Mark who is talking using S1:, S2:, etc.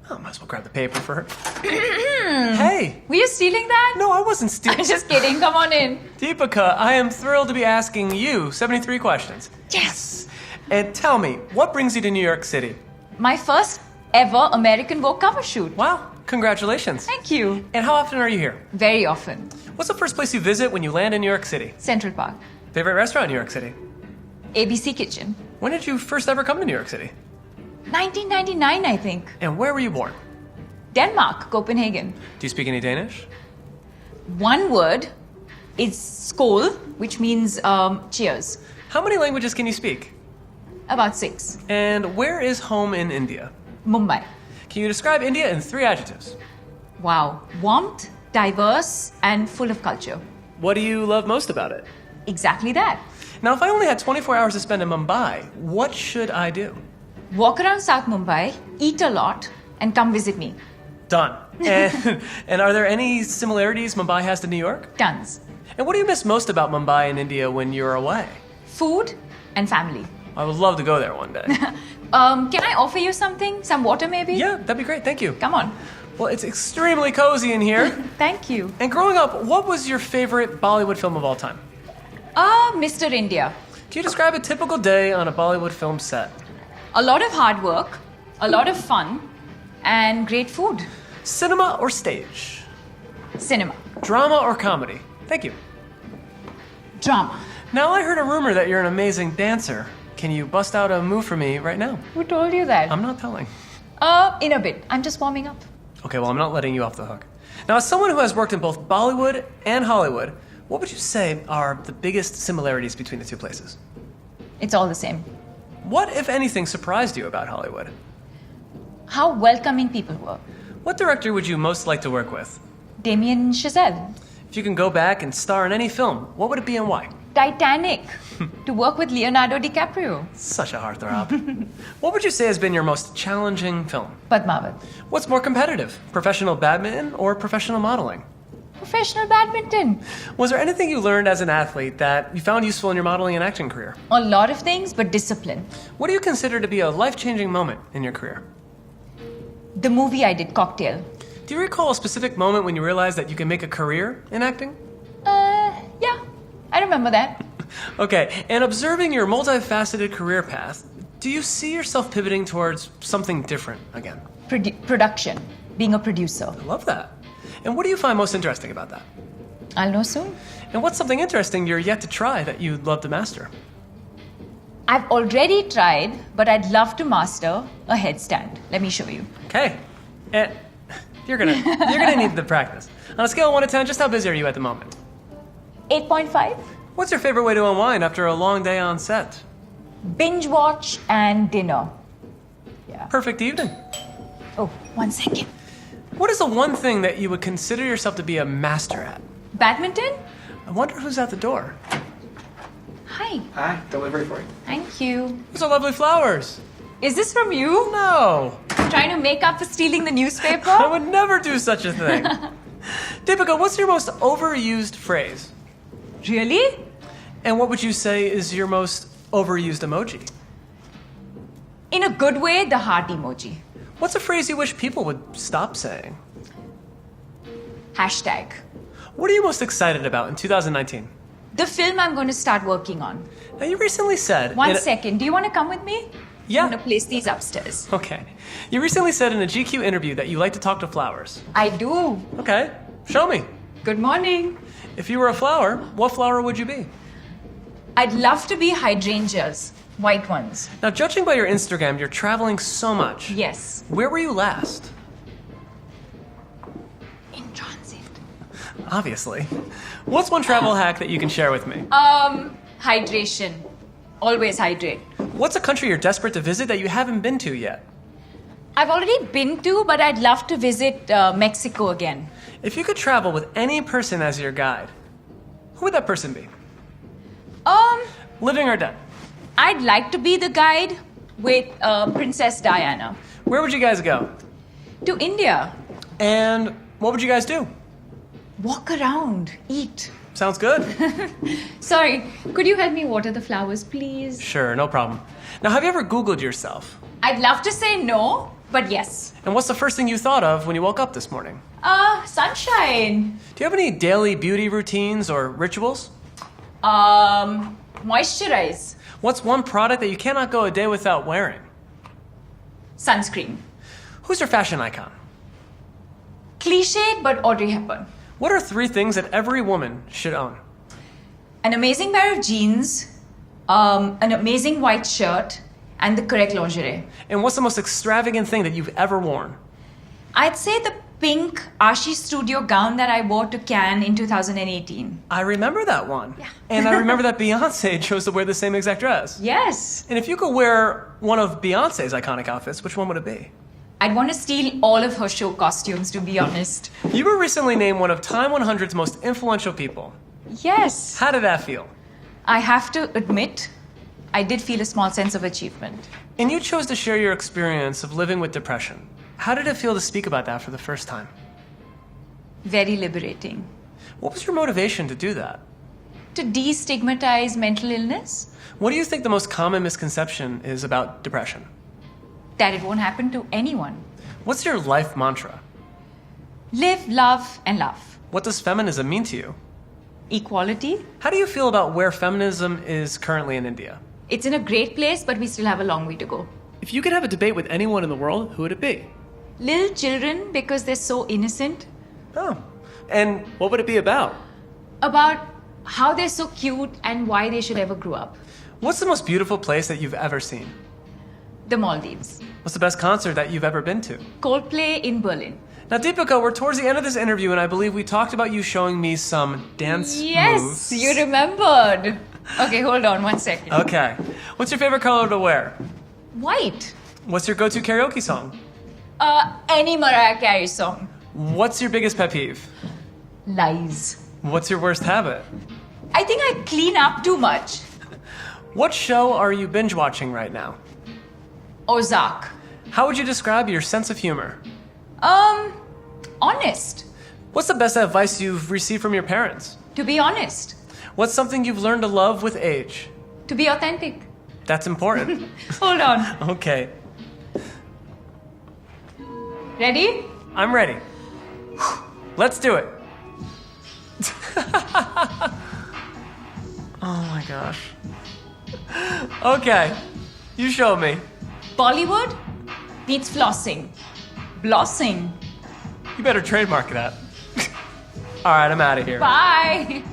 S1: Oh, might as well grab the paper for her. Hey!
S2: Were you stealing that?
S1: No, I wasn't stealing.
S2: I'm just kidding. Come on in.
S1: Deepika, I am thrilled to be asking you 73 questions.
S2: Yes.
S1: And tell me, what brings you to New York City?
S2: My first ever American Vogue cover shoot.
S1: Wow, congratulations.
S2: Thank you.
S1: And how often are you here?
S2: Very often.
S1: What's the first place you visit when you land in New York City?
S2: Central Park.
S1: Favorite restaurant in New York City?
S2: ABC Kitchen.
S1: When did you first ever come to New York City?
S2: 1999, I think.
S1: And where were you born?
S2: Denmark, Copenhagen.
S1: Do you speak any Danish?
S2: One word is skål, which means cheers.
S1: How many languages can you speak?
S2: About 6.
S1: And where is home in India?
S2: Mumbai.
S1: Can you describe India in 3 adjectives?
S2: Wow. Warmth, diverse, and full of culture.
S1: What do you love most about it?
S2: Exactly that.
S1: Now, if I only had 24 hours to spend in Mumbai, what should I do?
S2: Walk around South Mumbai, eat a lot, and come visit me.
S1: Done. And are there any similarities Mumbai has to New York?
S2: Tons.
S1: And what do you miss most about Mumbai and India when you're away?
S2: Food and family.
S1: I would love to go there one day.
S2: Can I offer you something? Some water maybe?
S1: Yeah, that'd be great. Thank you.
S2: Come on.
S1: Well, it's extremely cozy in here.
S2: Thank you.
S1: And growing up, what was your favorite Bollywood film of all time?
S2: Mr. India.
S1: Can you describe a typical day on a Bollywood film set?
S2: A lot of hard work, a lot of fun, and great food.
S1: Cinema or stage?
S2: Cinema.
S1: Drama or comedy? Thank you.
S2: Drama.
S1: Now, I heard a rumor that you're an amazing dancer. Can you bust out a move for me right now?
S2: Who told you that?
S1: I'm not telling.
S2: In a bit. I'm just warming up.
S1: Okay, well, I'm not letting you off the hook. Now, as someone who has worked in both Bollywood and Hollywood, what would you say are the biggest similarities between the two places?
S2: It's all the same.
S1: What, if anything, surprised you about Hollywood?
S2: How welcoming people were.
S1: What director would you most like to work with?
S2: Damien Chazelle.
S1: If you can go back and star in any film, what would it be and why?
S2: Titanic. To work with Leonardo DiCaprio.
S1: Such a heartthrob. What would you say has been your most challenging film?
S2: Padmavat.
S1: What's more competitive, professional badminton or professional modeling?
S2: Professional badminton.
S1: Was there anything you learned as an athlete that you found useful in your modeling and acting career?
S2: A lot of things, but discipline.
S1: What do you consider to be a life-changing moment in your career?
S2: The movie I did, Cocktail.
S1: Do you recall a specific moment when you realized that you can make a career in acting?
S2: Yeah, I remember that.
S1: Okay, and observing your multifaceted career path, do you see yourself pivoting towards something different again?
S2: Production. Being a producer.
S1: I love that. And what do you find most interesting about that?
S2: I'll know soon.
S1: And what's something interesting you're yet to try that you'd love to master?
S2: I've already tried, but I'd love to master a headstand. Let me show you.
S1: Okay. And you're gonna need the practice. On a scale of 1 to 10, just how busy are you at the moment?
S2: 8.5.
S1: What's your favorite way to unwind after a long day on set?
S2: Binge watch and dinner. Yeah.
S1: Perfect evening.
S2: Oh, 1 second.
S1: What is the one thing that you would consider yourself to be a master at?
S2: Badminton?
S1: I wonder who's at the door.
S2: Hi.
S3: Hi, delivery for you.
S2: Thank you.
S1: Those are lovely flowers.
S2: Is this from you?
S1: No,
S2: Trying to make up for stealing the
S1: I
S2: newspaper?
S1: would never do such a thing. Deepika, what's your most overused phrase?
S2: Really?
S1: And what would you say is your most overused emoji?
S2: In a good way, the heart emoji.
S1: What's a phrase you wish people would stop saying?
S2: Hashtag.
S1: What are you most excited about in 2019?
S2: The film I'm going to start working on.
S1: Now, you recently said...
S2: One second. Do you want to come with me?
S1: Yeah.
S2: I'm going to place these upstairs.
S1: Okay. You recently said in a GQ interview that you like to talk to flowers.
S2: I do.
S1: Okay, show me.
S2: Good morning.
S1: If you were a flower, what flower would you be?
S2: I'd love to be hydrangeas. White ones.
S1: Now, judging by your Instagram, you're traveling so much.
S2: Yes.
S1: Where were you last?
S2: In transit.
S1: Obviously. What's one travel hack that you can share with me?
S2: Hydration. Always hydrate.
S1: What's a country you're desperate to visit that you haven't been to yet?
S2: I've already been to, but I'd love to visit Mexico again.
S1: If you could travel with any person as your guide, who would that person be? Living or dead?
S2: I'd like to be the guide with Princess Diana.
S1: Where would you guys go?
S2: To India.
S1: And what would you guys do?
S2: Walk around. Eat.
S1: Sounds good.
S2: Sorry, could you help me water the flowers, please?
S1: Sure, no problem. Now, have you ever Googled yourself?
S2: I'd love to say no, But yes.
S1: And what's the first thing you thought of when you woke up this morning?
S2: Sunshine.
S1: Do you have any daily beauty routines or rituals?
S2: Moisturize.
S1: What's one product that you cannot go a day without wearing?
S2: Sunscreen.
S1: Who's your fashion icon?
S2: Cliched, but Audrey Hepburn.
S1: What are 3 things that every woman should own?
S2: An amazing pair of jeans, an amazing white shirt, and the correct lingerie.
S1: And what's the most extravagant thing that you've ever worn?
S2: I'd say the pink Ashi Studio gown that I wore to Cannes in 2018.
S1: I remember that one.
S2: Yeah.
S1: And I remember that Beyonce chose to wear the same exact dress.
S2: Yes.
S1: And if you could wear one of Beyonce's iconic outfits, which one would it be?
S2: I'd want to steal all of her show costumes, to be honest.
S1: You were recently named one of Time 100's most influential people.
S2: Yes.
S1: How did that feel?
S2: I have to admit, I did feel a small sense of achievement.
S1: And you chose to share your experience of living with depression. How did it feel to speak about that for the first time?
S2: Very liberating.
S1: What was your motivation to do that?
S2: To destigmatize mental illness,
S1: What do you think the most common misconception is about depression?
S2: that it won't happen to anyone.
S1: What's your life mantra?
S2: Live, love, and love.
S1: What does feminism mean to you?
S2: Equality.
S1: How do you feel about where feminism is currently in India?
S2: It's in a great place, but we still have a long way to go.
S1: If you could have a debate with anyone in the world, who would it be?
S2: Little children, because they're so innocent,
S1: Oh. And what would it be about?
S2: about how they're so cute and why they should ever grow up.
S1: What's the most beautiful place that you've ever seen?
S2: The Maldives.
S1: What's the best concert that you've ever been to?
S2: Coldplay in Berlin.
S1: Now, Deepika, we're towards the end of this interview, and I believe we talked about you showing me some dance
S2: Yes,
S1: moves.
S2: you remembered. Okay, hold on 1 second.
S1: Okay. What's your favorite color to wear?
S2: White.
S1: What's your go-to karaoke song?
S2: Any Mariah Carey song.
S1: What's your biggest pet peeve?
S2: Lies.
S1: What's your worst habit?
S2: I think I clean up too much.
S1: What show are you binge watching right now?
S2: Ozark.
S1: How would you describe your sense of humor?
S2: Honest.
S1: What's the best advice you've received from your parents?
S2: To be honest.
S1: What's something you've learned to love with age?
S2: To be authentic.
S1: That's important.
S2: Hold on.
S1: Okay,
S2: Ready?
S1: I'm ready. Let's do it. Oh my gosh. Okay, you show me.
S2: Bollywood needs flossing. Blossing.
S1: You better trademark that. All right, I'm out of here.
S2: Bye.